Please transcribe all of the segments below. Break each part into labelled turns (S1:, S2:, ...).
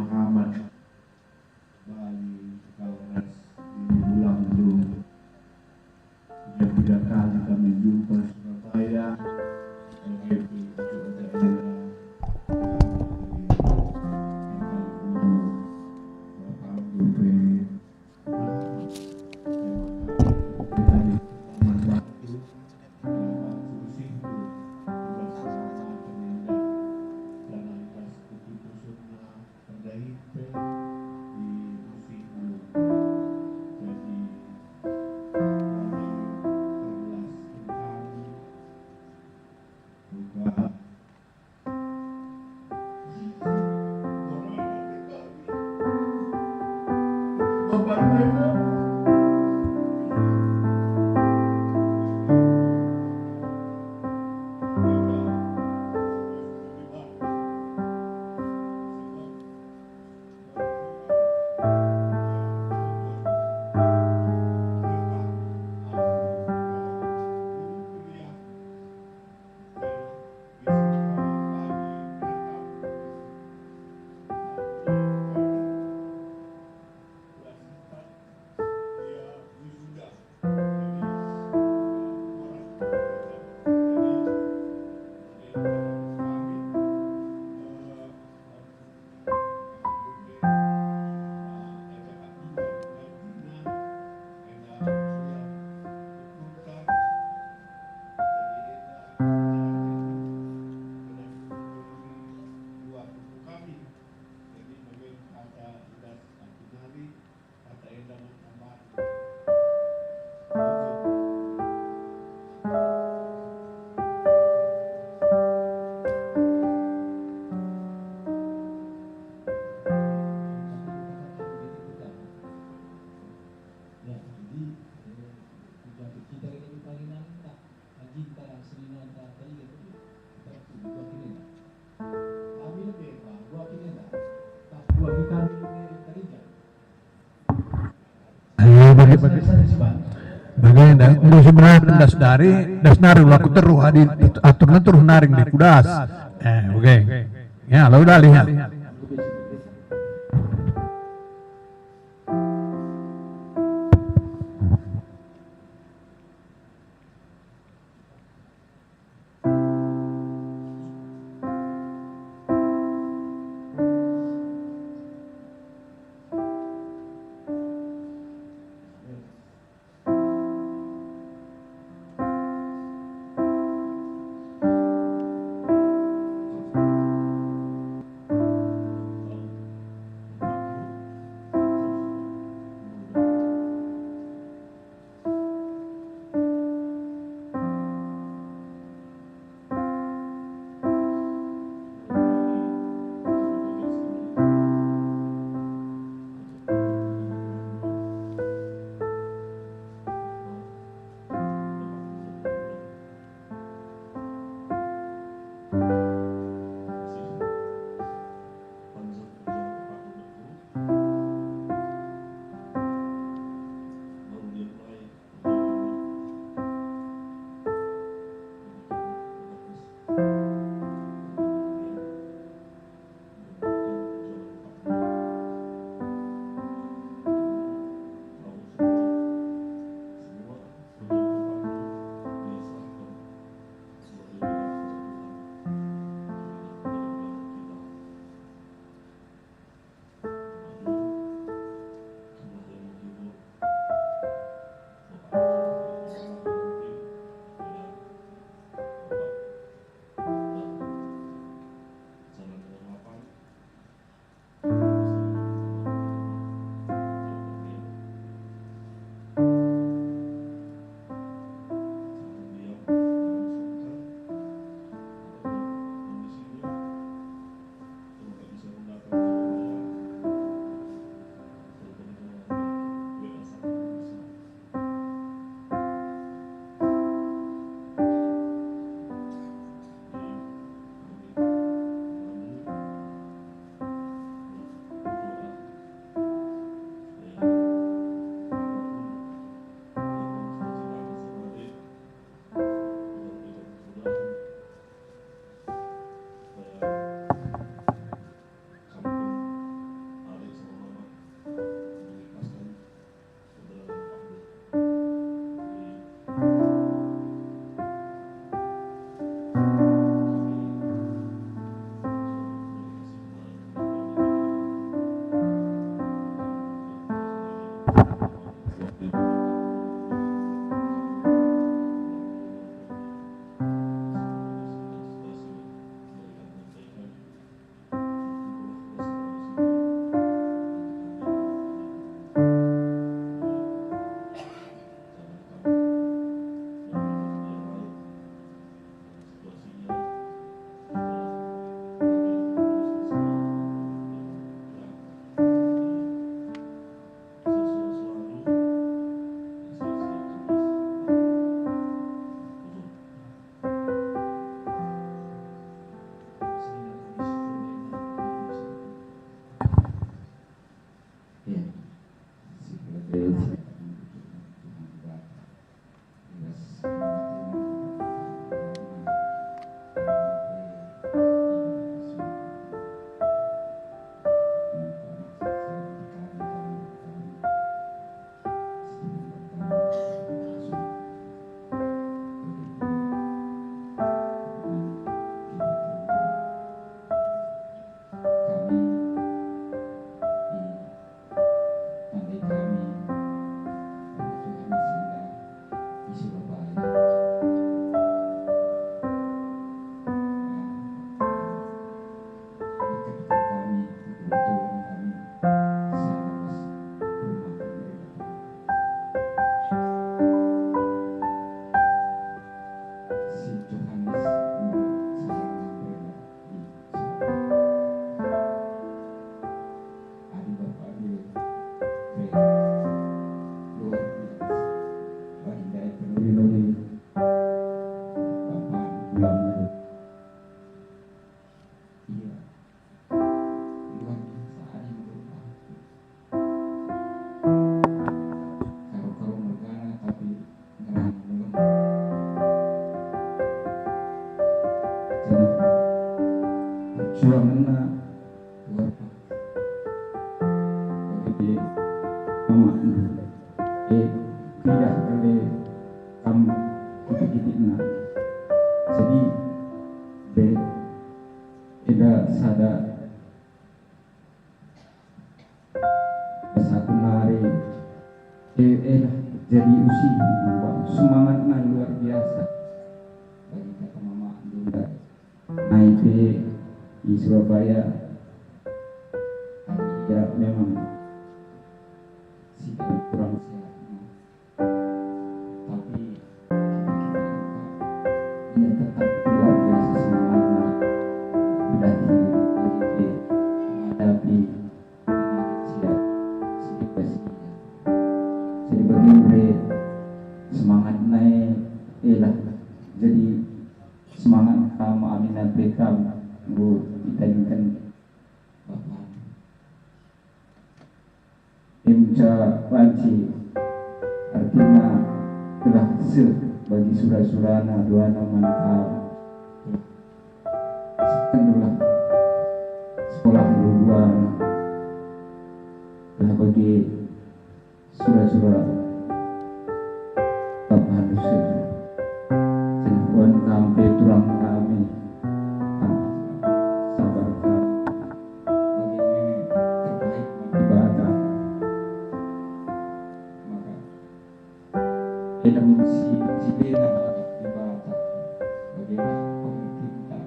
S1: Muhammad Bali Kalres ini ulang belum. Sudah 3 kali kami jumpa di Surabaya sebagai pilgub daerah
S2: bagaimana udah sebenarnya das nari laku teruh adi aturnya terus naring di kudas oke ya lalu dah lihat
S3: mama tidak oleh kamu titik-titik na jadi tidak sadar satu nari jadi usi semangatnya luar biasa bagi kata mama Dunda naik di Surabaya ya memang sikap kurang sehat tapi ia tetap luar biasa semangatnya berarti menghadapi siap situasinya jadi bagi semangat naik jadi semangat kamu aminah bekam kita inginkan Bapak Imca Panci artinya telah bagi surah-surana duana manfaat sekendulah sekolah dua telah bagi surah-surah Bapak harus senakuan kampe turang kami sabar kami bagi terbaik ibadah maka kita mengisi cibena ibadah bagaimana pemerintah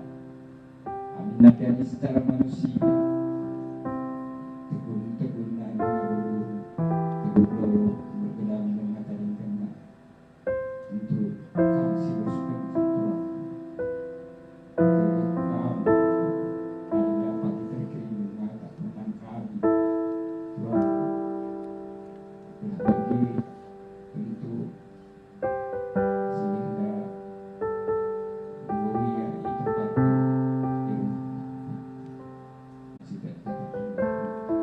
S3: aminah jadi secara manusia tegun dan tegun bergelam mengatakan kena untuk kami silurkan turang kami ada dapat terkering mengatakan kami turang bagi untuk sehingga mulia itu dapat tidak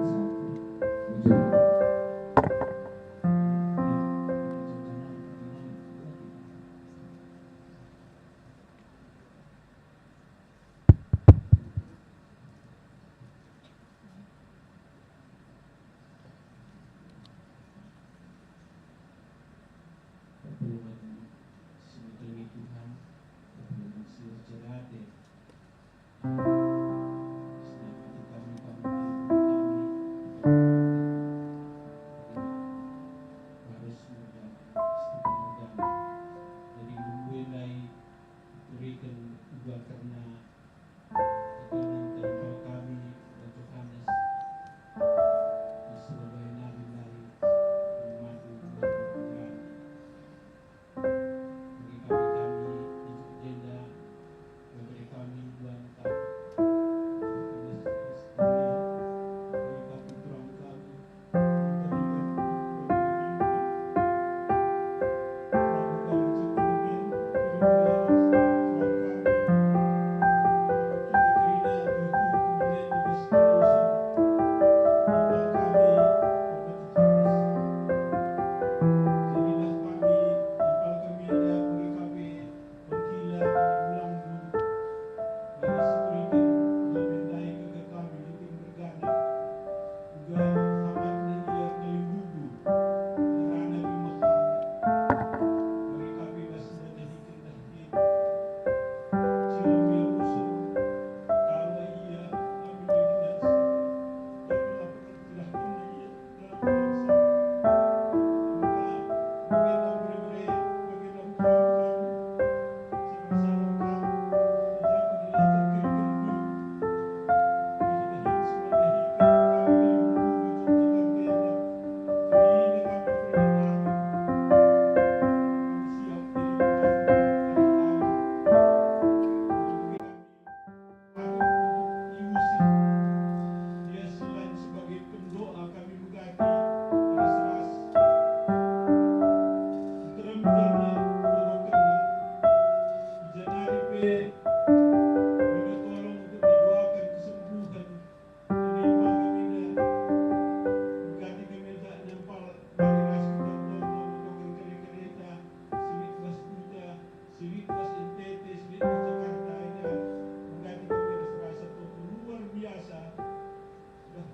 S3: sampai ujung.
S1: Pertolongan sebagai Tuhan, pertolongan sejarah selama kami harus menjadi jadi memulai berikan juga karena tekanan tempel kami dan Yohanes di Surabaya nari-nari memadu Tuhan bagi kami di Jenda bagi kami Tuhan tak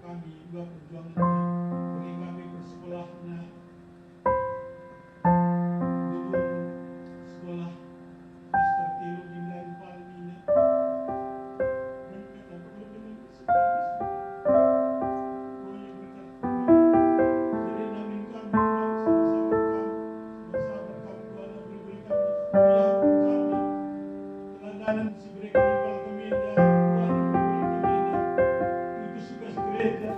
S1: kami juga perjuangan bagi kami bersekolah bawahnya gedung sekolah Master Tilo Gimlan Palmina berkata perlu dengan sebagai oh ya berkata jadi namin kami telah bersama-sama kami Tuhan beri kami kuliah kami teladanan si mereka nimpal kami dan Tuhan beri kami itu tugas gereja.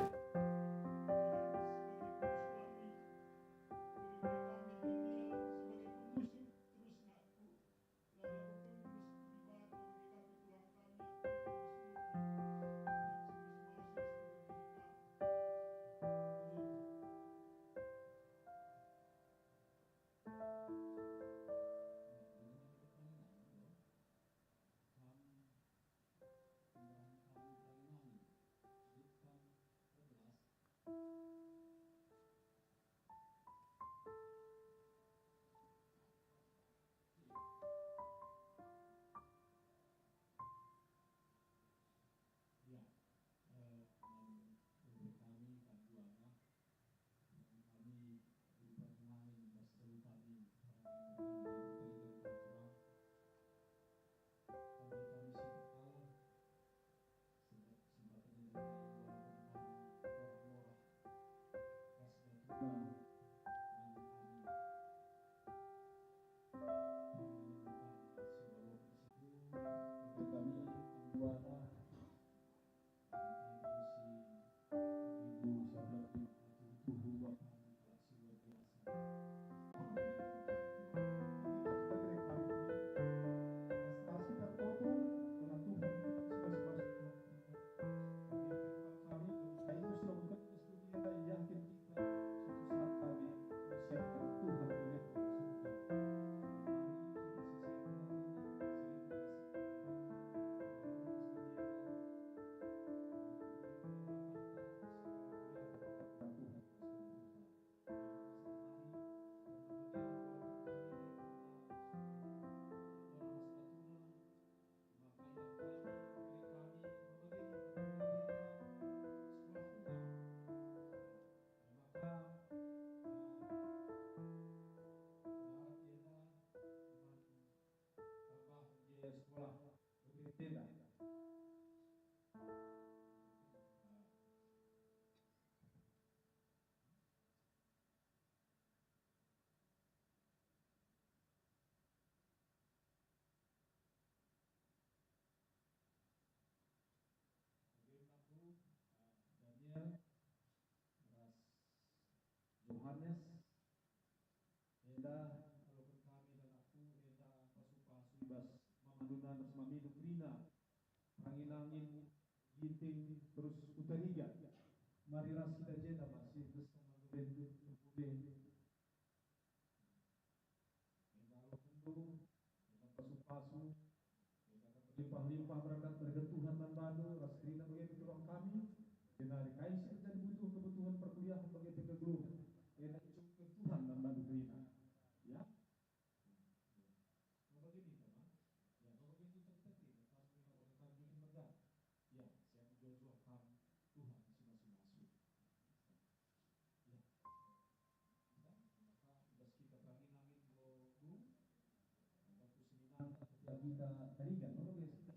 S4: Daniel, Ras Yohanes, Eda, kalau kami dan aku, Eda, pasu-pasu, bas, mamadunan, maminu krina, angin-angin, ginting, terus utariga. Mari ras kita jeda masih terus kemarin kemudian. Eda lo kendu, Eda pasu-pasu, Eda berlimpah-limpah berangkat bergentuhan dan badu, ras krina begitu tolong kami. Denari kain dan butuh kebutuhan perkuliahan bagi PKGLU. Enak cukup Tuhan dan bantu kita. Ya. Mau begini teman. Ya, mau begini tertentu. Tapi kalau kami ingin berdan. Ya, saya menjual ham Tuhan masing-masing. Ya. Maka tugas kita angin-angin guru. Dan kusininan kita tarigan. Mau begini.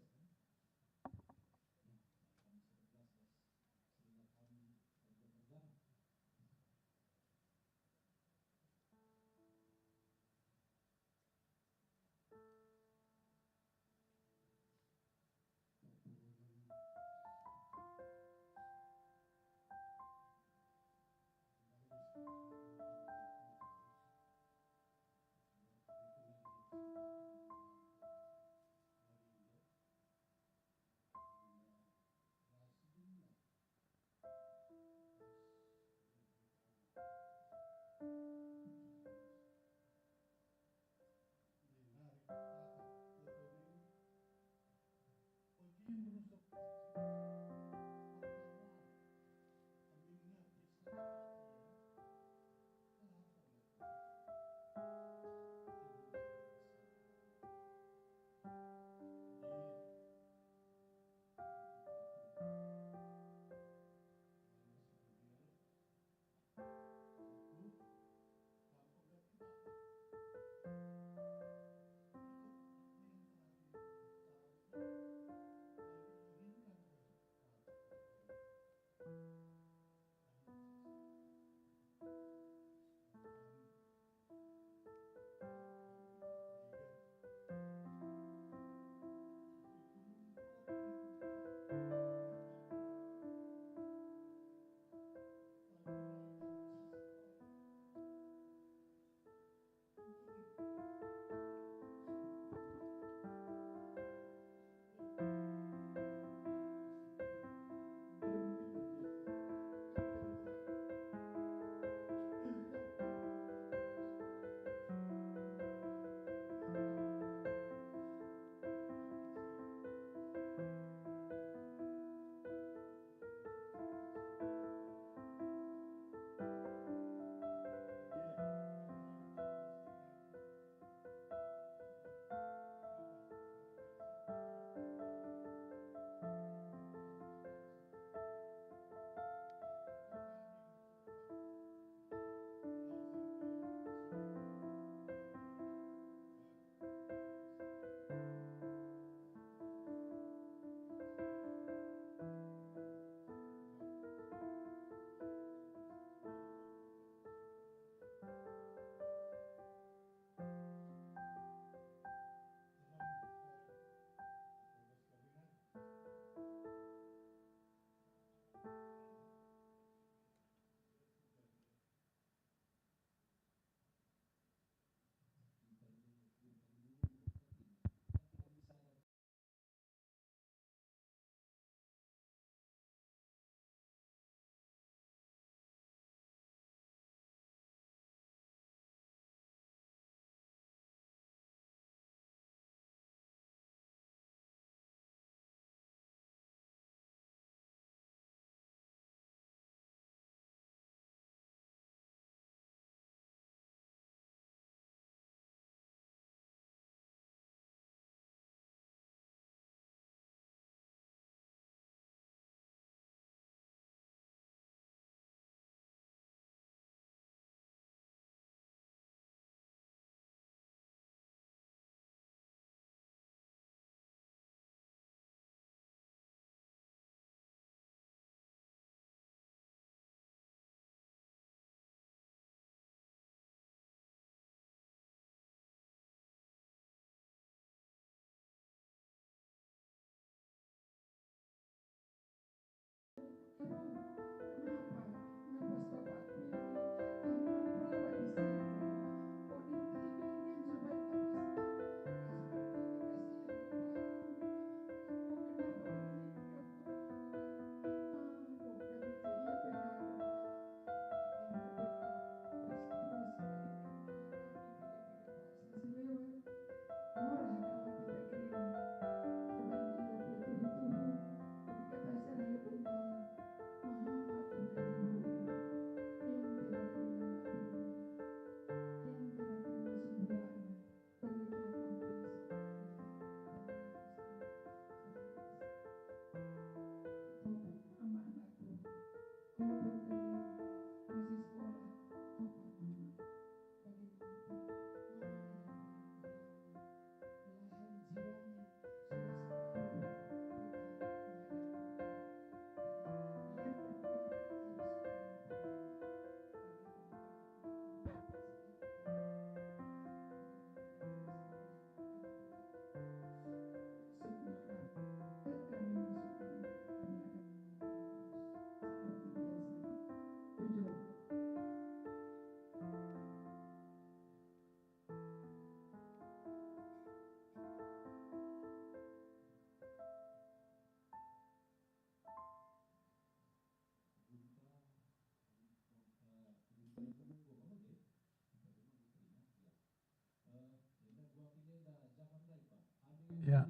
S2: Ya,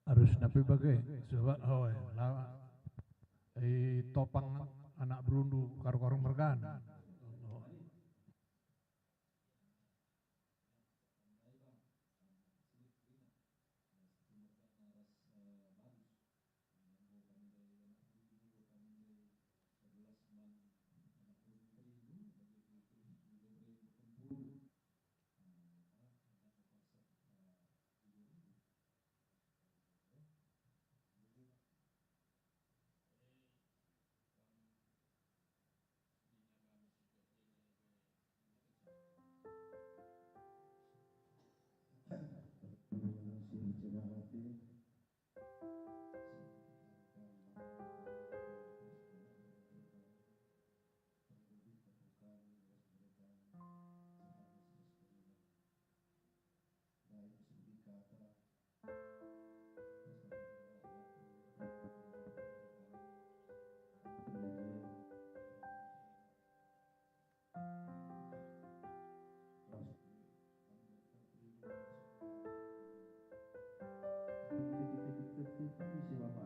S2: harus napi bagai sebab oh topang anak berundu karu-karu mergan.
S5: Siapa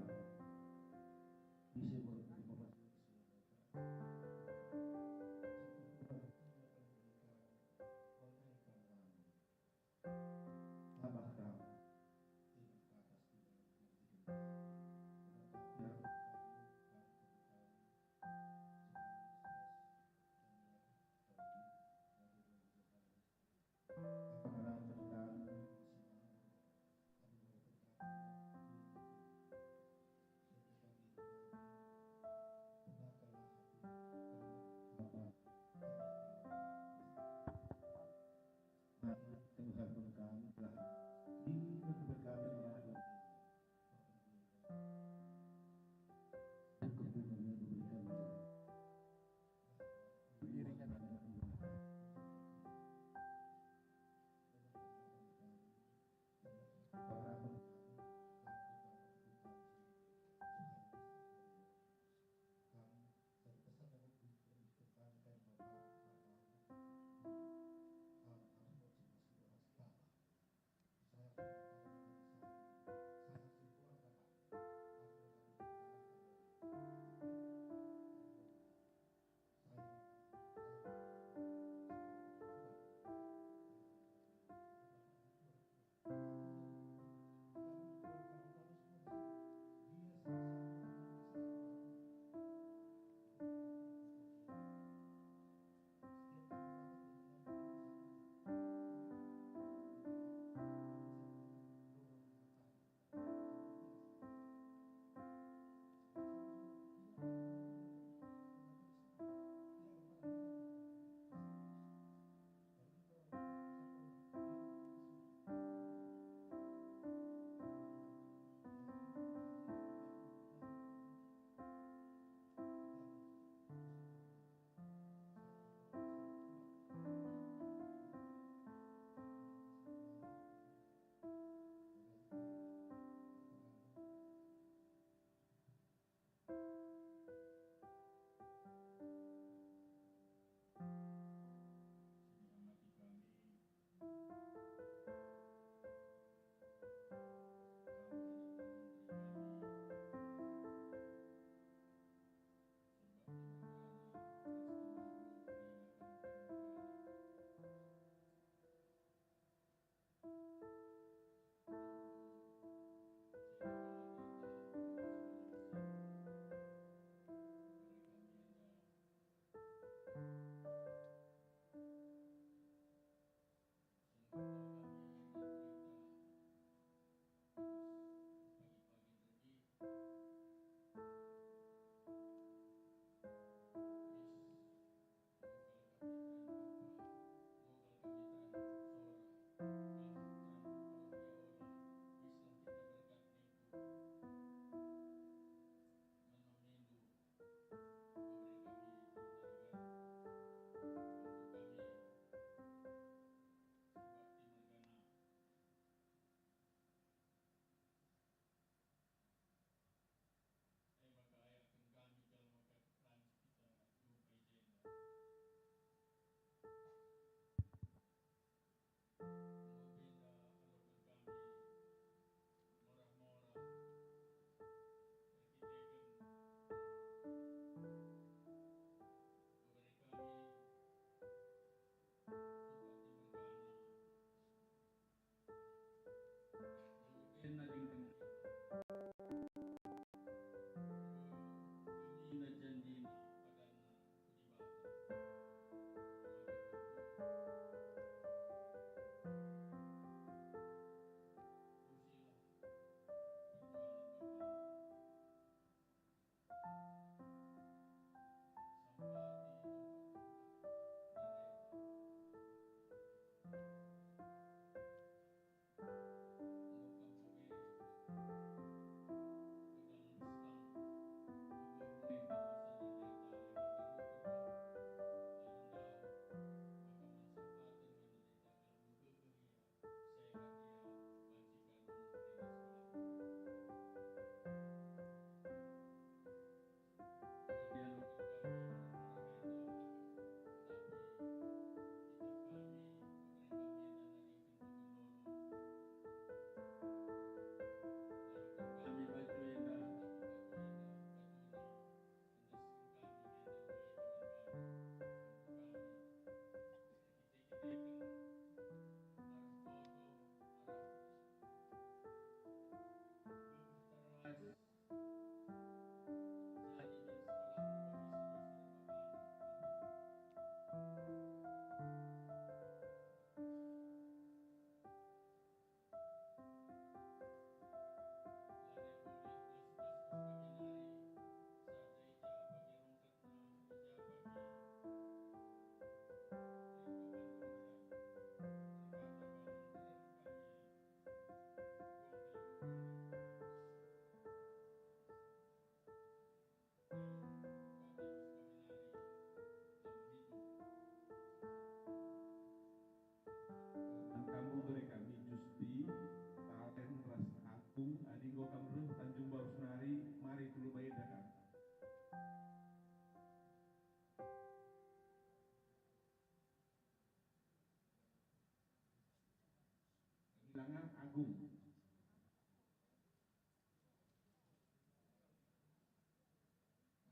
S5: Langan Agung.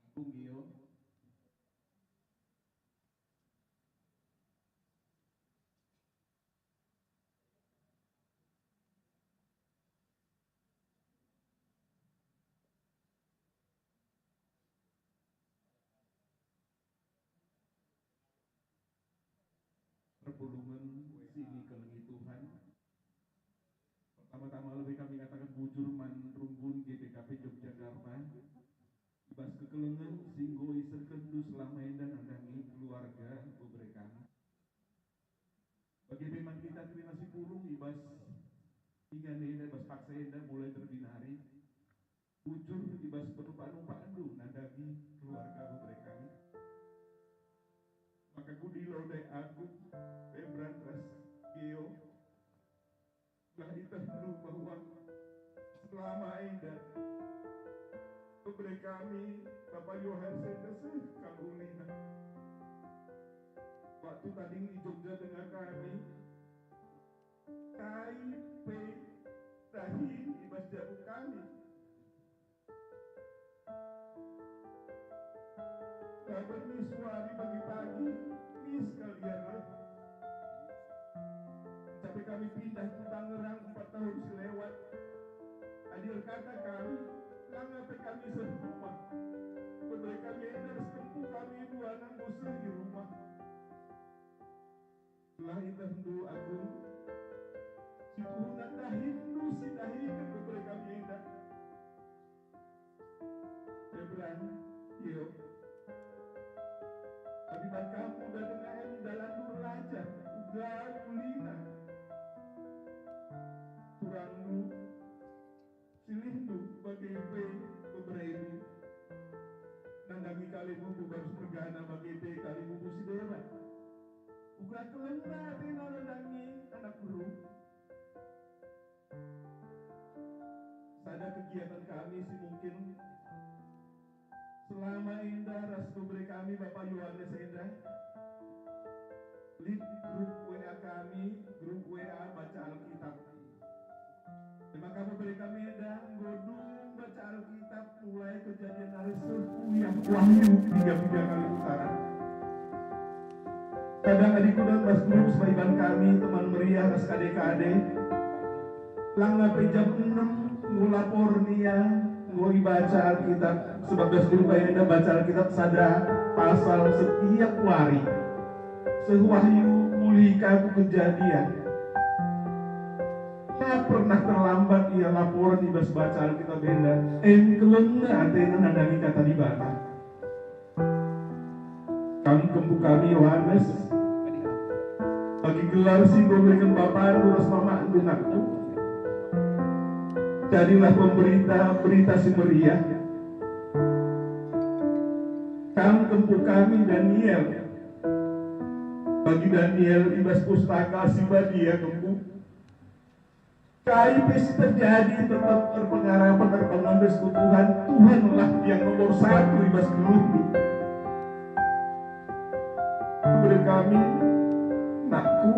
S5: Agung Gio. Perpulungan sini kelengi Tuhan. Pertama-tama lebih kami katakan bujur man rumbun GPKP Yogyakarta. Ibas kekelengan singgo iser kendu selama dan andangi keluarga beberekan. Bagi peman kita terima si pulung ibas hingga nenda ibas paksa enda mulai terbinari. Bujur ibas penumpang andu nandagi keluarga beberekan. Maka kudilo dai aku Pembrantas Geo lah ditentu bahwa selama ini kepada kami Bapak Yohan Sendeseh Kalulina waktu tadi di Jogja dengan kami KIP Dahin ibas jabu kami lah bermisuari pagi-pagi mis kalian sampai kami pindah ke Tangerang 4 tahun selewat. Adil kata kami, langape kami serumah. Berbeda kami harus tempuh kami 2 anak musuh di rumah. Setelah itu hendu agung, si Tuhan dah Hindu si dahikan berbeda kami hendak. Ebran, yo. Akibat kamu udah dengan dalam nur raja, udah ulina. Kurangmu silindu bagi beberapa nandangi kalimu baru mergana bagi kalimu si dewa buka kelena tina nandangi anak guru sada kegiatan kami sih mungkin selama indah ras beri kami Bapak Yohanes Indah lead grup WA kami grup WA baca Alkitab. Terima kasih beri kami dan godung baca Alkitab mulai kejadian hari yang Wahyu 3 kali utara. Kadang adikku dan mas guru sebaikan kami teman meriah ras kadek-kadek. Langga jam 6 ngulapor nia ngoi baca Alkitab. Sebab dulu kayaknya baca Alkitab sada pasal setiap hari. Sewahyu mulika kejadian. Pernah terlambat ia laporan ibas baca Alkitab benda kelengna atena nandangi kata dibaca kami kempu kami Yohanes bagi gelar singgo berikan bapak terus mama anakku jadilah pemberita berita si meriah kami kempu kami Daniel bagi Daniel ibas pustaka si badia kempu KIP terjadi tetap terpengaruh penerbangan bersekutuhan Tuhanlah yang nomor 1 ibas gelundung kepada kami nakku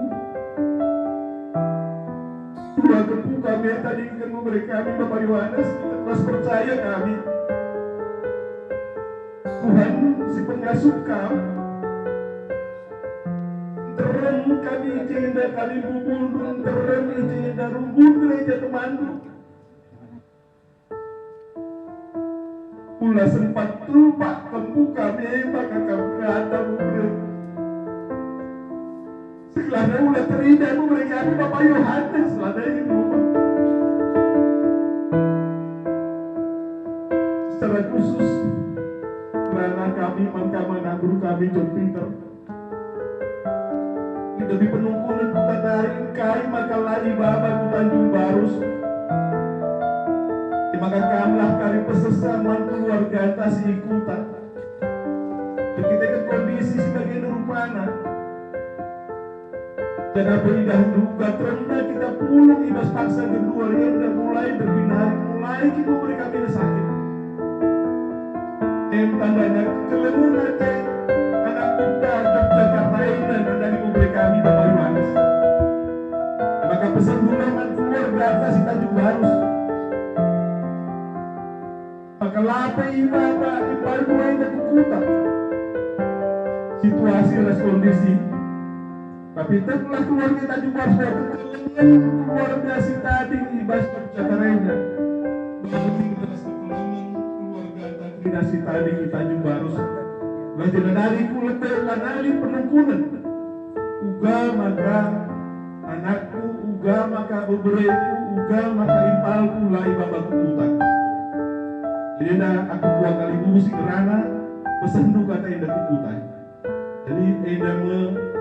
S5: dua kepu kami yang tadi ingin memberi kami Bapak Yohanes kita terus percaya kami Tuhan si pengasuh kami terang kami jenda kali bubundun terang jenda rumbun gereja temandu pula sempat lupa kempu kami maka kami kata bubur sekelana udah teridak memberi kami Bapak Yohanes selada di rumah secara khusus karena kami mengkamana guru kami John Peter demi penungkunan kuta daring kai maka lari baba ku Tanjung Barus maka kamlah kami pesesaman keluarga atas ikutan kita ke kondisi sebagai rupana dan apa indah duga terendah kita pulung ibas paksa kedua yang dah mulai berbinari mulai kita beri kami sakit tandanya kelemunan anak muda Yogyakarta dan dari memberi kami Bapak Yohanes maka pesan bulan
S4: berkata si Tanjung Baru. Maka lapa ibadah ipar gue yang kukutak. Situasi dan kondisi. Tapi telah keluarga Tanjung Baru kekelengan keluarga si tadi ibas bercakaranya.
S1: Keluarga
S4: Tidak si tadi di Tanjung Baru. Belajar dari kulit lanali penungkunan. Uga maka anakku, uga maka bebereku, uga maka impalku lai babaku kutak. Jadi aku buang kali busi kerana pesan du kata indah kukutai. Jadi indah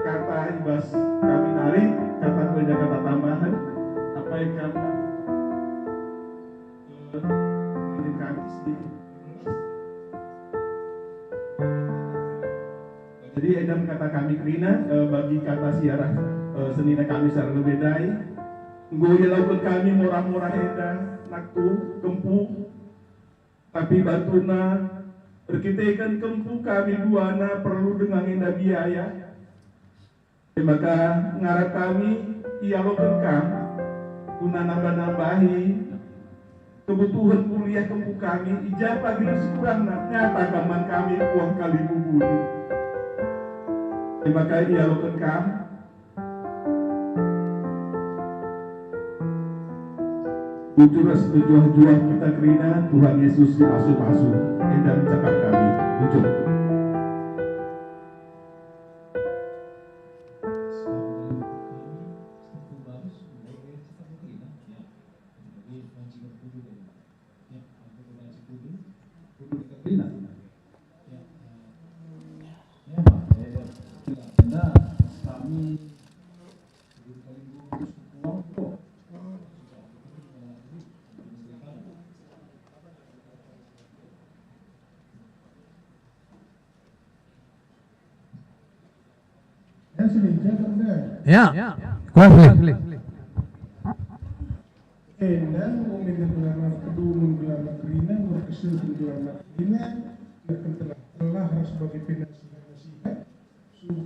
S4: kata ibas kami nari kata kuliah kata tambahan apa yang kami jadi edam kata kami krina bagi kata siarah senina kami secara lebih dai nggoy lakukan kami murah-murah edah naktu kempu tapi batuna berkitekan kempu kami duana perlu dengan indah biaya maka ngarap kami ia lokan kam guna nambah-nambahi kebutuhan kuliah kempu kami ijabah gila sekurang nyata kaman kami uang kali bubuni maka ia lokan kam Bujuras tujuh kita kerina Tuhan Yesus masuk-masuk dan cakap kami bujur.
S2: Ya, kuasli.
S4: Endang umin gelar kedunun gelar kerina berkesil gelar kerina telah harus sebagai finansial nasihat sudah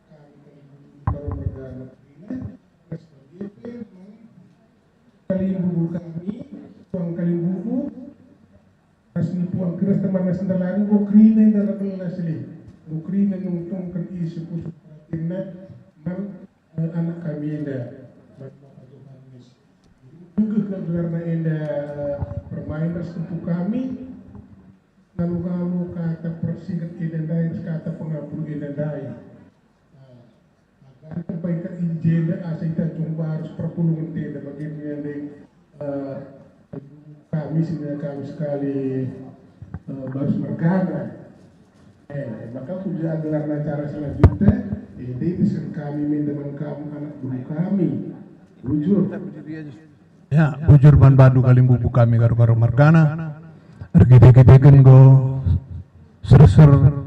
S4: kami kalau bergana kerina sebagai kalimbu kami tuang kalimbu asli puang keras teman sendalan go kerina dalam kelas li go kerina nungtung kan isu pusuk kerina anak kami indah juga karena indah permain tersentuh kami lalu kata persingkat idendai kata pengampun idendai agar kebaikan ijenda asing Tanjung Baru perpulungan tidak bagaimana yang kami sebenarnya kami sekali baru mergana maka sudah gelar acara selanjutnya ini bisa kami mindaman kamu anak buah kami bujur
S2: Ya, bujur ban badu kalimbu kami karo margana. Ergede-gedegen go ser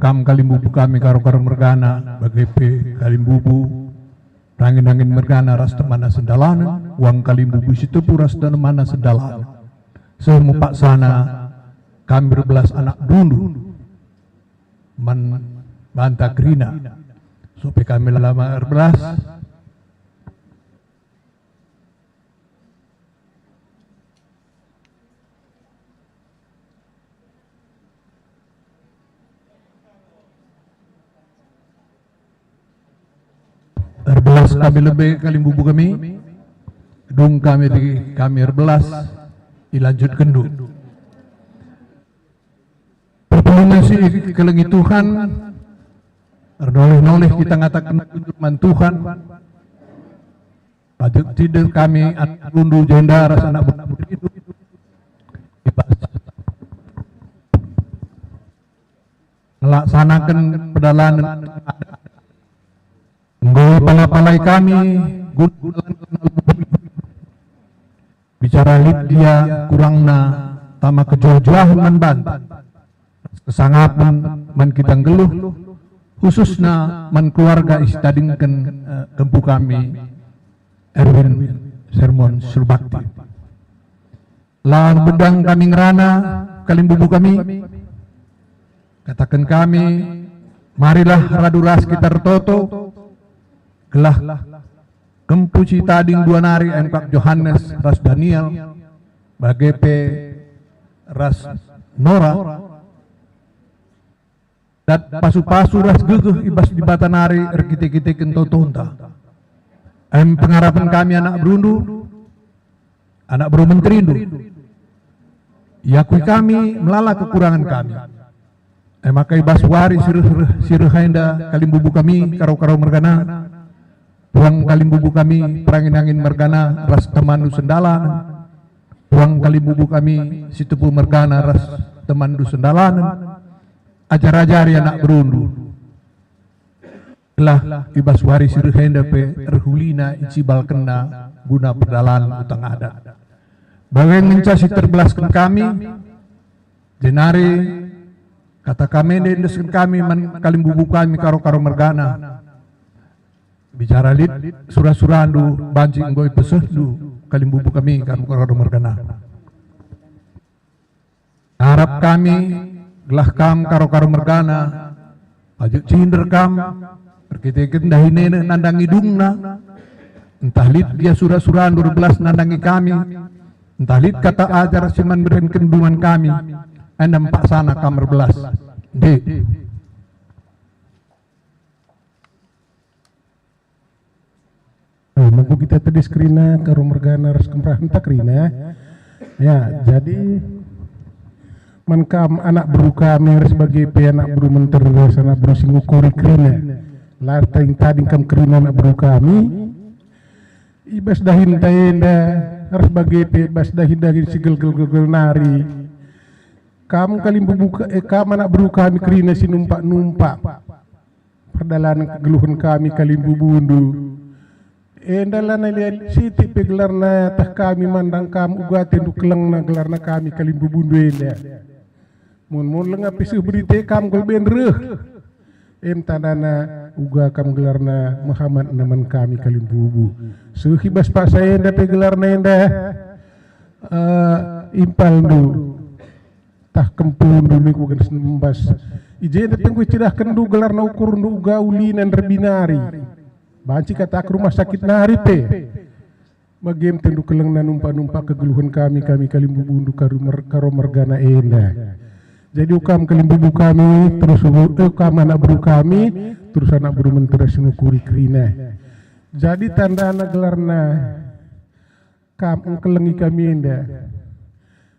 S2: kam kalimbu kami karo margana bagai pe kalimbubu rangin-rangin margana ras temana sendalanan uang kalimbubu situ puras dan mana sendalanan. Semua pak sana kami berbelas anak dundu man banta krina supaya kami lama berbelas Erbelas kami lebih kalimbubu kami gedung kami erbelas dilanjut kendung perpulungan si kelengi Tuhan ernoleh-noleh kita ngatakan firman Tuhan pajak tidak kami lundu jenda rasa anak budak itu melaksanakan pedalanan nggoy palai kami bicara dia kurangna tama kejojohan membantah kesangapan man kita geluh khususna man keluarga istadingkan kempu kami Erwin Sermon Surbakti lawan bedang kami ngerana kalimbubu kami katakan kami marilah raduras kita toto gelah Kempuci tading dua nari engkak Johannes ras Daniel bagepe ras Nora dat pasu-pasu ras gegeh ibas di batanari erkite-kite kento tonta. Pengharapan kami anak berundu, anak bro menterindu. Yakui kami melala kekurangan kami. Maka ibas wari sirih hainda kalim bubu kami karo-karo mergana. Puang kalim bubu kami perangin-angin mergana ras temandu sendalan. Puang kalim bubu kami situpu mergana ras temandu sendalan. Ajar-ajari anak berundu. Telah ibas wari sirhenda pe erhulina icibal kena guna perdalan utang adat. Baweng mencasi terbelaskan kami, jenari kata kami dendeskan kami man kalim bubu kami karo-karo mergana. Bicara lid surah-surandu bancing goy pesehdu kalim bubu kami karo-karo mergana. Harap kami gelah kam karo-karo mergana, ajuk cinder kam berkite-kite dahine nandangi dungna, entah lid dia surah-surandu belas nandangi kami, entah lid kata ajar siman beren kendungan kami, endam pak sana kamar belas.
S4: Mengko kita tadi skrina karo mergana ras kemprah entak rina. Ya, jadi menkam anak bru kami sebagai pe anak bru menter anak bru singukuri krina. Lar ting tading kam krina anak bru kami. Ibas dahin tayenda harus sebagai pe ibas dahin sigel-gel nari. Kamu kalim bubuka kam anak bru kami krina sinumpak-numpak. Perdalan kegeluhan kami kalim bubundu. Endalana lihat siti pegelarna tah kami mandang kam ugaten dukelengna gelarna kami kalim bubundu enda. Mun lenga pisu berite kam gol ben reuh. Tandana uga kam gelarna Muhammad naman kami kalim bubu. Sehibas pak saya enda pegelarna enda impal du tah kempun du niku gen sembas. Ijenda tengku cidah kendu gelarna ukur du uga ulinan rebinari. Banci kata ke rumah sakit nari pe. Bagiem tendu kelengna numpak-numpak kegeluhan kami kalim bubundu karo mergana enda. Jadi ukam kalim bubu kami terus ukam anak buru kami terus anak buru menteras ngukuri krina. Jadi tanda anak gelarna kam kelengi kami enda.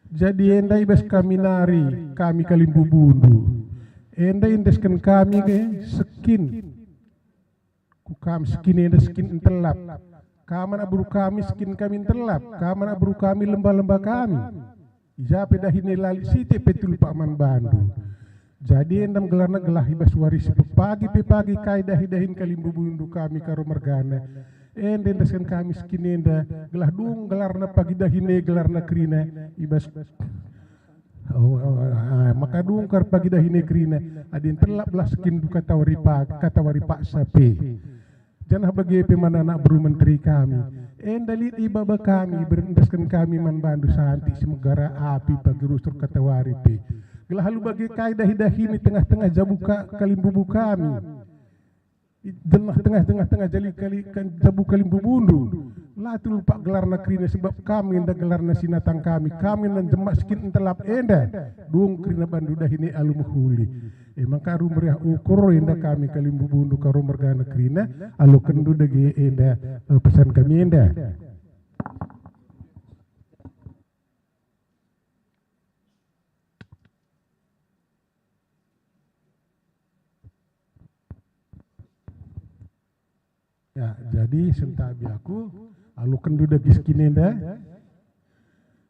S4: Jadi enda ibas kami nari kami kalim bubundu. Enda indeskan kami ke sekin. Kukam skin enda skin entelap. Kam anak buru kami skin kami entelap. Kam anak buru kami lembah-lembah kami. Jape dahine lali siti petul Pak Man Bandu. Jadi endam gelarna gelah ibas warisi pagi kai dahin kalim bubundu kami karo mergana. Enda endaskan kami skin enda gelah dung gelarna pagi dahine gelarna krina ibas. Maka dung kar pagi dahine krina adin telap belah skin du kata wari pak sape. Jangan bagi pemana anak buru menteri kami. Endalit ibaba kami berendaskan kami Man Bandu santi semegara api bagi rusur kata waripi. Gelah halu bagi kaidah dahini tengah-tengah jabuka kalim bubu kami. Tengah-tengah jali kan jabu kalim bubundu. Latul pak gelarna krina sebab kami enda gelarna sinatang kami nan jemak skin entelap enda. Dung krina Bandu dahini alumuhuli. Maka rumriah ukur enda kami kalim bubundu karo mergana krina alu kendu dagi enda pesan kami enda. Ya, jadi sentabi aku alu kendu dagi skin enda.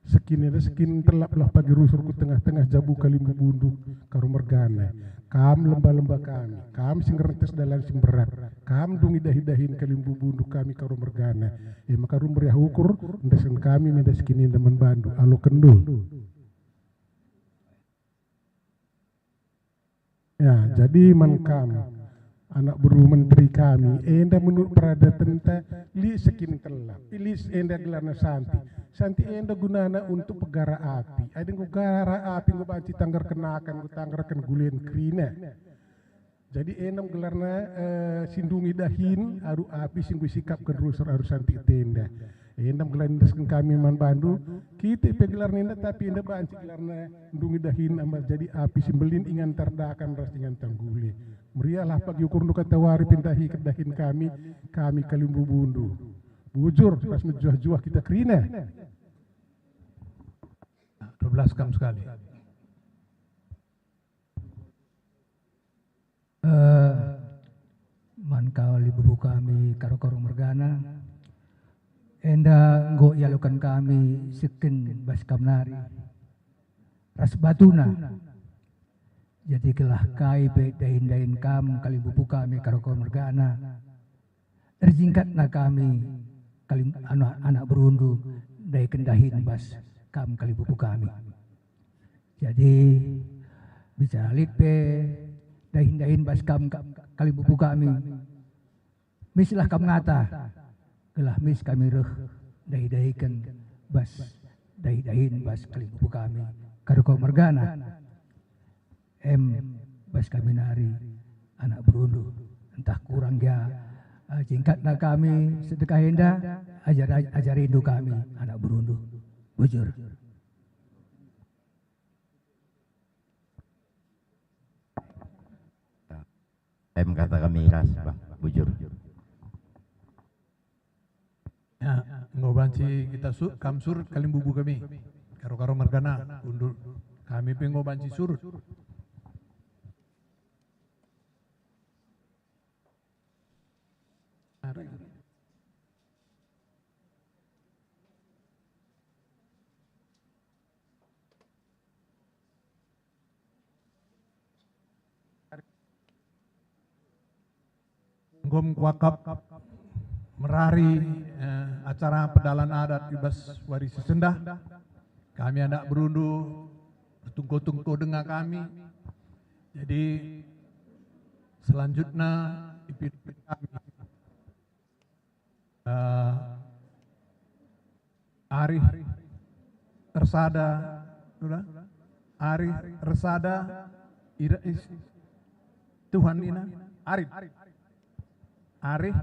S4: Skin telap lah pagi rusurku tengah-tengah jabu kalim bubundu karo mergana. Kam lembah-lembah kami, kam singgerentes dalam simberat, kam dungi dahin kalim bubundu kami karo mergana. Maka rumriah ukur ndesan kami mendes kini Man Bandu alu kendul. Ya, jadi man kam anak buru menteri kami enda menurut peradatan li sekin telap ilis enda gelarna santi enda gunana untuk pegara api. Ada pegara api ngu banci tanggar kenakan ngu tanggarkan gulen krina. Jadi enam gelarna sindungi dahin aru api singgu sikap kerusur aru santi tenda. Enam gelar indeskan kami man bandu kita pegelar nenda tapi enda banci gelarna sindungi dahin amal jadi api simbelin ingan terdakan ras ingan tangguli. Merialah pagi ukur nuka tawari pindahi kedahin kami kalimbu bundu. Bujur pas menjuah-juah kita kerina.
S2: 12 kam sekali.
S6: Man kawali bubu kami karo-karo mergana enda nggo yalukan kami seken bas kamnari ras batuna jadi kelah kai be dain kam kali bubu kami karo-karo mergana terjingkat na kami kali anak berundu dari kendahin bas kam kali bubu kami jadi bicara lipe dahin bas kam kali bubu kami mislah kam ngata gelah mis kami reh dahi-dahikan bas dahin bas kali bubu kami karo mergana bas kami nari anak berundu entah kurang ya jingkatna kami sedekah henda ajar rindu kami anak berundu bujur.
S7: Kata kami ras bang bujur.
S2: Ya, ngobanci kita kamsur kalim bubu kami. Karo-karo mergana undur kami pe ngobanci surut. Gom wakap merari acara pedalan adat ibas warisi sendah. Kami anak berundu tungko-tungko dengan kami. Jadi selanjutnya ipit-ipit kami Ari Resada Ari Resada Tuhan Ina Arif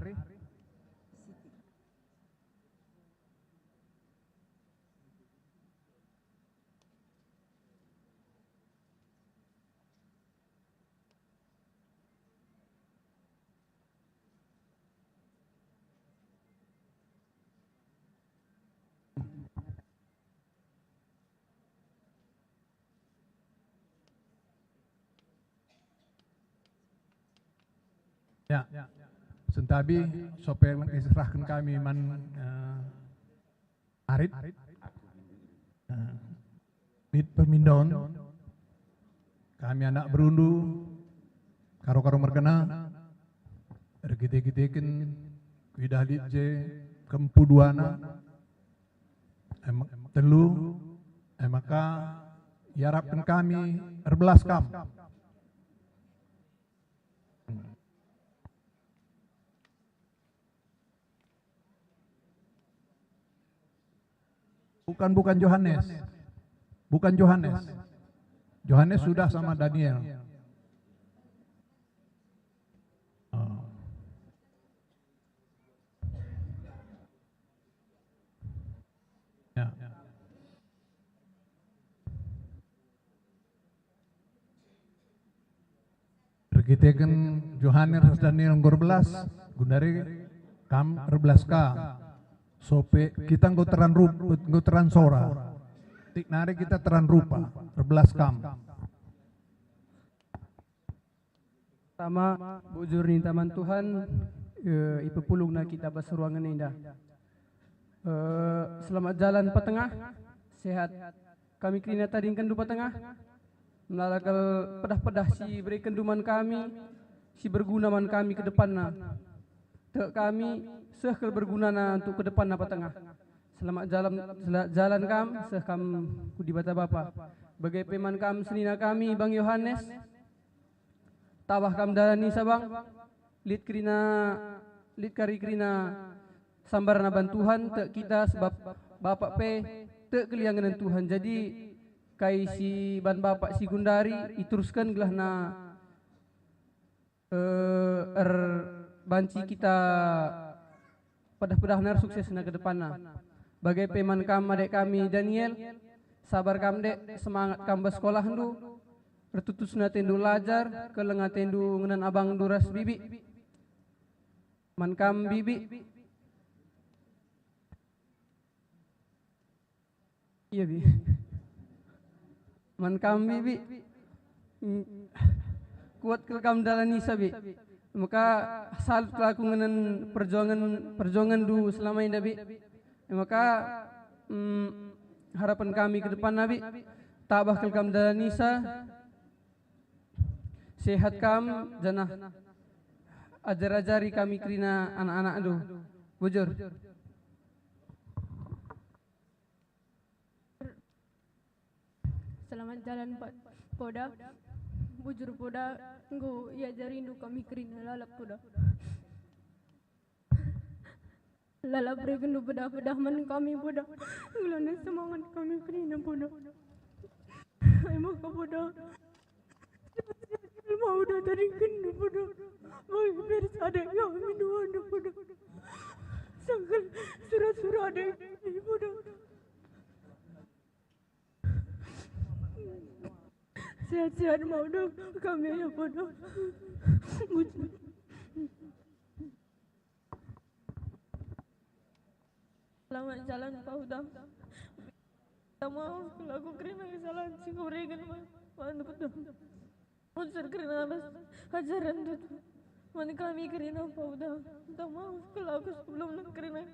S2: ya. Sentabi sopir mengisrahkan kami man arit mit pemindon kami anak berundu karo-karo mergena ergite-giteken kuidalit je kempuduana telu maka yarapkan kami 12 kam. Bukan Yohanes. Bukan Yohanes. Yohanes sudah sama Daniel. Oh. Ya. Berkitakan Yohanes Daniel 12 gundari kam 12k. Sope kita nggo teran sora. Tik nari kita teran rupa 12 kam.
S8: Pertama bujur ni taman Tuhan ipepulung na kita basuruangan indah. Selamat jalan petengah sehat kami krina tadingkan du petengah melalakal pedah-pedah si beri kenduman kami si bergunaman kami ke depanna. Tek kami sehkel berguna untuk ke depan apa tengah. Selamat jalan kam sehkam kudi bata bapa. Bagai peman kam senina kami Bang Yohanes. Tabah kam dalani sabang. Lid kari krina sambarana bantuhan tek kita sebab bapak pe tek keliangan Tuhan. Jadi kai si ban bapak si gundari ituruskan gelah na banci kita pedah-pedah sukses na ke depanna. Bagai peman kam adek kami Daniel, sabar kam dek, semangat kam sekolah hendu, retutus na tendu lajar, kelenga tendu ngenan abang duras bibi, man kam bibi, iya bi, man kam bibi, kuat kelkam dalani sabi. Maka salut laku ngenen perjuangan du selama ini Nabi. Maka harapan kami ke depan Nabi, tabah kelkam dalanisa, sehat kam, janah ajar-ajari kami kerina anak-anak du. Bujur.
S9: Selamat jalan Pak Poda. Bujur Poda, nggo iajari indu kami kerina lalap Poda. Lalap regendu pedah-pedah man kami Poda. Ngelana semangat kami kerina Poda. Emang ka Poda. Mau udah tadi kendu Poda. Mau beres adek kami dua anda Poda. Sangkal surat-surat adek kami Poda. Sehat-sehat mau dong kami ya Poda. Selamat jalan Pak Uda. Tak mau kalau aku kerana kesalahan si kau berikan mana betul. Unsur kerana ajaran itu. Mana kami kerana Pak Uda. Tak mau kalau aku sebelum nak kerana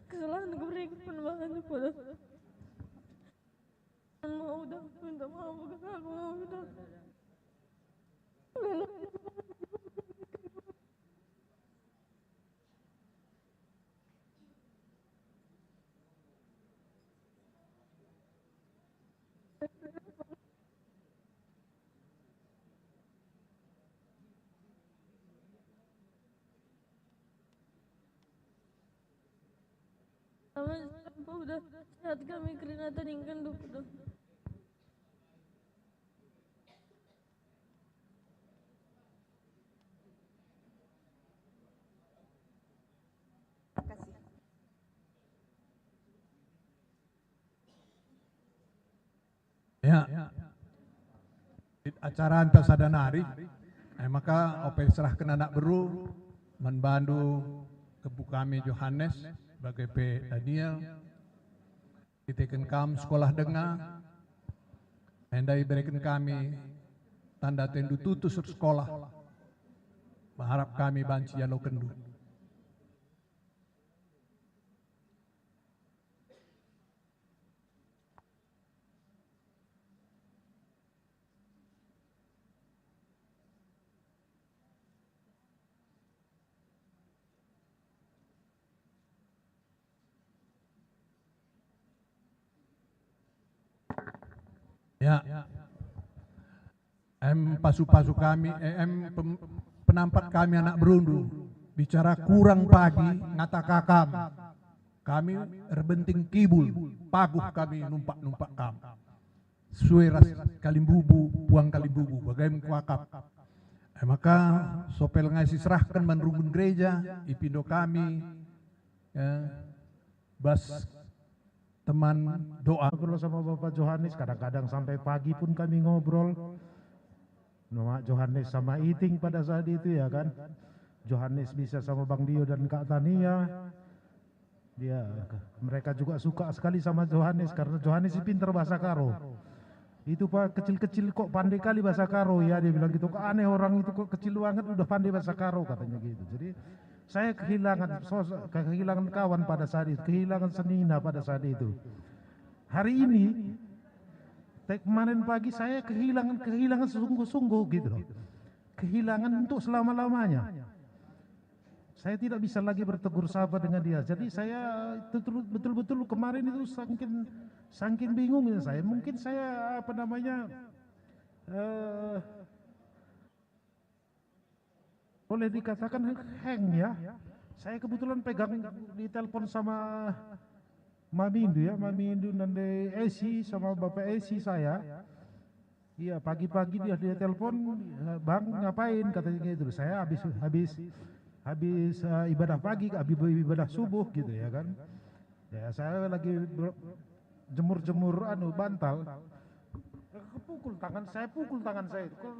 S9: kesalahan aku berikan penuh Poda. Mau dah, minta maaf bukan aku mau dah. Udah sehat kami kerana taningkan dulu.
S2: Ya, acara anta sadanari, maka opel serahkan anak beru, membantu kebu kami Johannes, sebagai P Daniel, ditekan kam sekolah dengar, hendai berikan kami tanda tendu tutus sekolah, berharap kami banci yalo kendu. Ya, pasu-pasu kami, penampat kami anak berundu, bicara kurang pagi, ngata kakam, kami erbenting kibul, paguh kami numpak kam, sueras kalimbubu, buang kalimbubu, bagaimana kuakap. Maka sopel ngasih serahkan menrugun gereja, ipindo kami, ya, bas teman doa.
S10: Ngobrol sama Bapak Johannes, kadang-kadang sampai pagi pun kami ngobrol. Nama Johannes sama Iting pada saat itu ya kan. Johannes bisa sama Bang Dio dan Kak Tania. Mereka juga suka sekali sama Johannes karena Johannes pintar bahasa Karo. Itu Pak kecil-kecil kok pandai kali bahasa Karo ya, dia bilang gitu. Kok aneh orang itu kok kecil banget udah pandai bahasa Karo katanya gitu. Jadi saya kehilangan kawan pada saat itu, kehilangan senina pada saat itu. Hari ini, kemarin pagi saya kehilangan sungguh-sungguh gitu loh. Kehilangan untuk selama-lamanya. Saya tidak bisa lagi bertegur sapa dengan dia. Jadi saya betul-betul kemarin itu saking bingungnya saya. Mungkin saya boleh dikatakan hang ya. Saya kebetulan pegang di telepon sama Mami Indu ya, Mami Indu dan Esi sama Bapak Esi saya. Iya, pagi-pagi dia telepon, Bang ngapain katanya gitu. Saya habis ibadah pagi, habis ibadah subuh gitu ya kan. Ya saya lagi jemur-jemur bantal. Pukul tangan saya itu,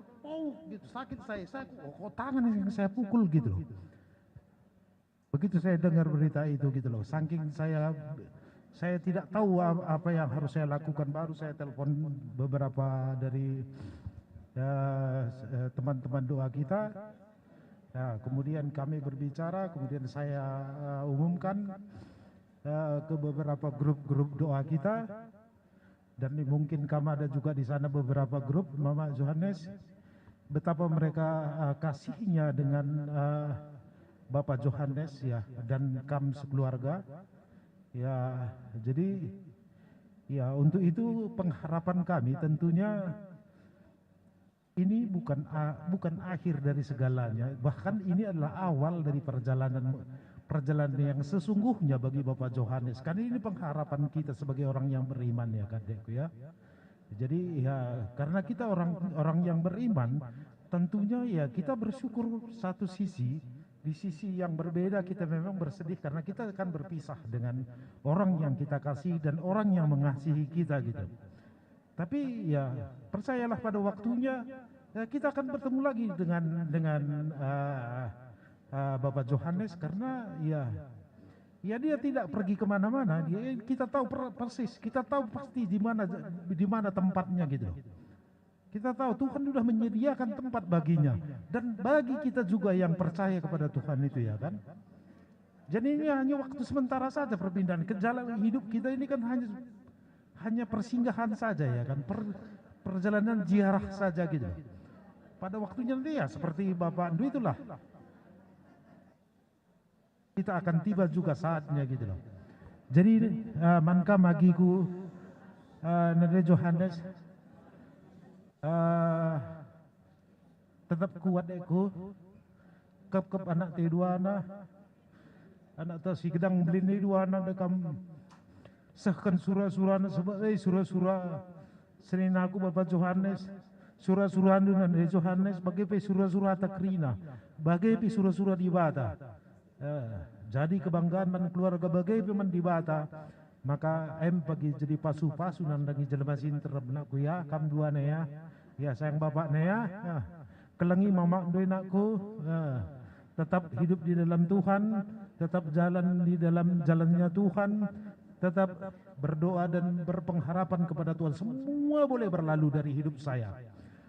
S10: gitu sakit saya kok tangan yang saya pukul gitu loh. Begitu saya dengar berita itu gitu loh, saking saya tidak tahu apa yang harus saya lakukan, baru saya telepon beberapa dari teman-teman doa kita. Ya, kemudian kami berbicara, kemudian saya umumkan ke beberapa grup-grup doa kita, dan mungkin kamu ada juga di sana beberapa grup Mama Johannes, betapa mereka kasihnya dengan Bapak Johannes ya, dan kami sekeluarga. Ya, jadi ya untuk itu pengharapan kami tentunya ini bukan akhir dari segalanya, bahkan ini adalah awal dari perjalanan yang sesungguhnya bagi Bapak Johannes. Karena ini pengharapan kita sebagai orang yang beriman ya kadekku ya. Jadi ya karena kita orang yang beriman, tentunya ya kita bersyukur satu sisi. Di sisi yang berbeda kita memang bersedih karena kita akan berpisah dengan orang yang kita kasih dan orang yang mengasihi kita gitu. Tapi ya percayalah pada waktunya ya, kita akan bertemu lagi dengan Bapak Johannes, karena ya dia tidak pergi kemana-mana. Kita tahu persis, kita tahu pasti di mana tempatnya gitu. Kita tahu Tuhan sudah menyediakan tempat baginya, dan bagi kita juga yang percaya kepada Tuhan itu ya kan. Jadi ini hanya waktu sementara saja perpindahan ke jalan hidup kita ini kan hanya persinggahan saja ya kan, perjalanan ziarah saja gitu. Pada waktunya nanti ya seperti Bapak Andu itulah kita akan tiba juga saatnya gitu loh. Jadi manka magiku Nere Johannes, tetap kuat eko, kep anak te dua anak ta si gedang belini dua anak dekam sahkan surah-surah sebagai surah-surah senin aku Bapak Johannes, surah-surah andu dan Johannes bagai pe surah-surah takrina, bagai pe surah-surah dibata. Jadi kebanggaan man keluarga bagai pe man dibata. Maka pagi jadi pasu-pasu nandangi jelema sinter benakku ya, kam dua ne ya sayang bapak ne ya, kelengi mama doinakku, tetap hidup di dalam Tuhan, tetap jalan di dalam jalannya Tuhan, tetap berdoa dan berpengharapan kepada Tuhan. Semua boleh berlalu dari hidup saya,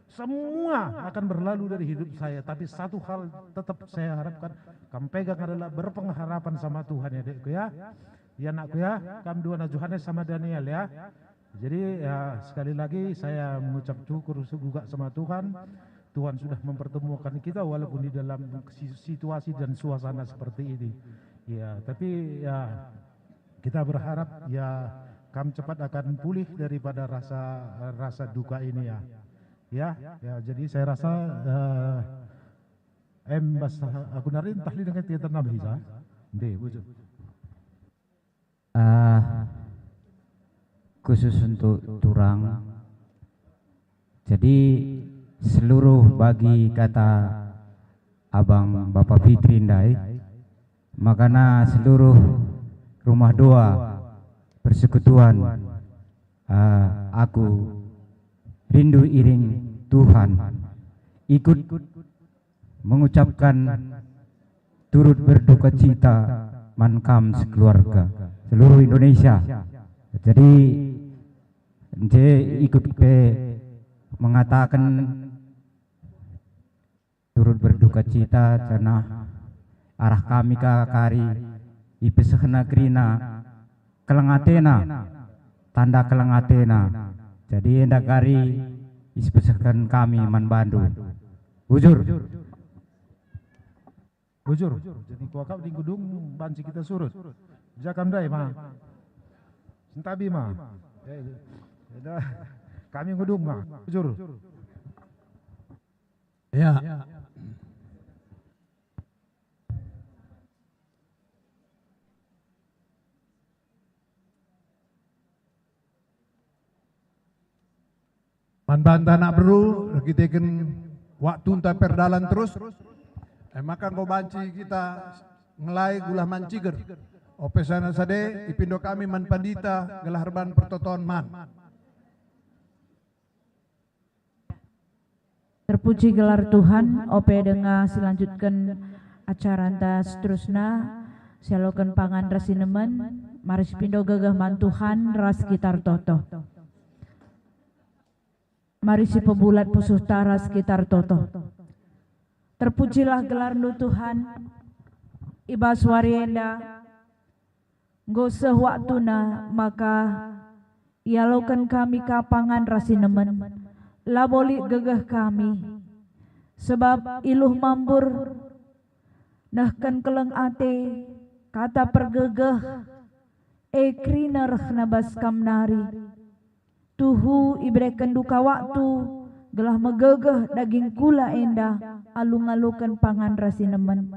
S10: semua akan berlalu dari hidup saya, tapi satu hal tetap saya harapkan, kam pegang adalah berpengharapan sama Tuhan ya dekku ya. Ya anakku ya, kam dua Johannes sama Daniel ya. Jadi ya sekali lagi saya mengucap syukur juga sama Tuhan. Tuhan sudah mempertemukan kita walaupun di dalam situasi dan suasana seperti ini. Ya, tapi ya kita berharap ya kam cepat akan pulih daripada rasa duka ini ya. Ya, jadi saya rasa aku narin tahli dengan teater nabisa. Deh, wujud.
S11: Khusus untuk Turang, jadi seluruh bagi kata Abang Bapak Fitri Ndai, makanya seluruh rumah doa persekutuan aku rindu iring Tuhan ikut mengucapkan turut berduka cita mankam sekeluarga seluruh Indonesia. Jadi ikut mengatakan turut berduka cita karena arah kami ke kari ipisahna krina kelengatena tanda kelengatena. Jadi hendak kari ispisahkan kami man Bandu. Bujur.
S10: Jadi kuakap di gedung banci kita surut. Jakam dai ma. Sentabi ma. Kami gedung ma. Bujur.
S2: Ya. Man banta nak beru, kita kan waktu entah perdalan terus. Maka kau banci kita ngelai gulah manciger. Opesana sade, ipindo kami man pandita, gelarban pertoton man.
S12: Terpuji gelar Tuhan, ope dengar selanjutkan acara anta seterusnya, sialokan pangan rasinemen, maris pindo gagah mantuhan ras sekitar toto. Mari si pebulat pusuh tara sekitar toto. Terpujilah gelar nu Tuhan, ibas warienda, ngoseh waktuna maka ialokan kami kapangan rasinemen. Laboli gegah kami sebab iluh mambur nahkan keleng ate kata pergegah krina rehna baskam nari tuhu ibreken duka waktu gelah megegah daging kula enda alung-alukan pangan rasinemen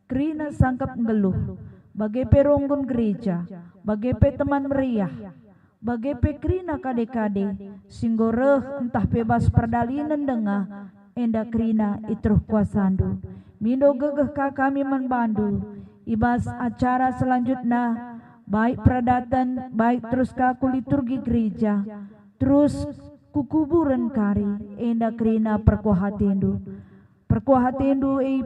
S12: krina sangkap ngeluh bagai peronggon gereja bagai pe teman meriah bagai pekrina kade-kade singgoreh entah bebas perdalinan dengah enda krina itruh kuasandu mindo gegeh kami manbandu ibas acara selanjutnya baik pradatan baik terus kaku liturgi gereja terus kukuburan kari enda krina perkuhatendu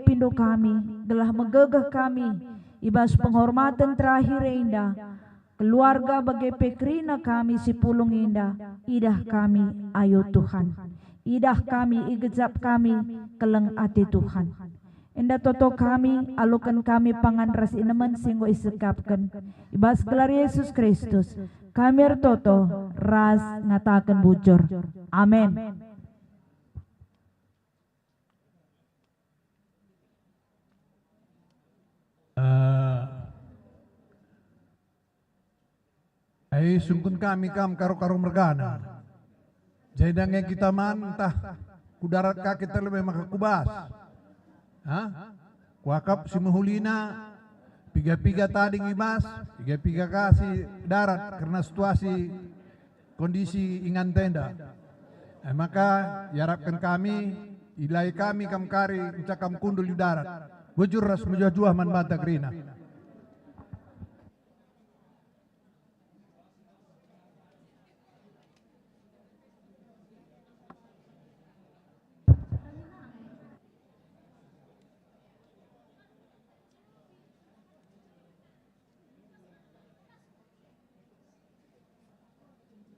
S12: pindo kami telah megegeh kami ibas penghormatan terakhir enda keluarga bagai pekrina kami si pulung indah, idah kami ayo Tuhan, idah kami igezap kami keleng ati Tuhan. Enda toto kami alukan kami pangan rasinemen singgo isekapkan, ibas gelar Yesus Kristus, kami toto ras ngatakan bujur. Amin.
S2: Sungkun kami karo mergana. Jadi yang kita mantah kudarat kaki terlebih maka kubas. Kuakap si muhulina piga-piga tadi ngibas, piga-piga kasih darat karena situasi kondisi ingan tenda. Maka yarapkan kami, ilai kami kamkari, ucakam kundul di darat. Bujur ras mujajuah man banta krina.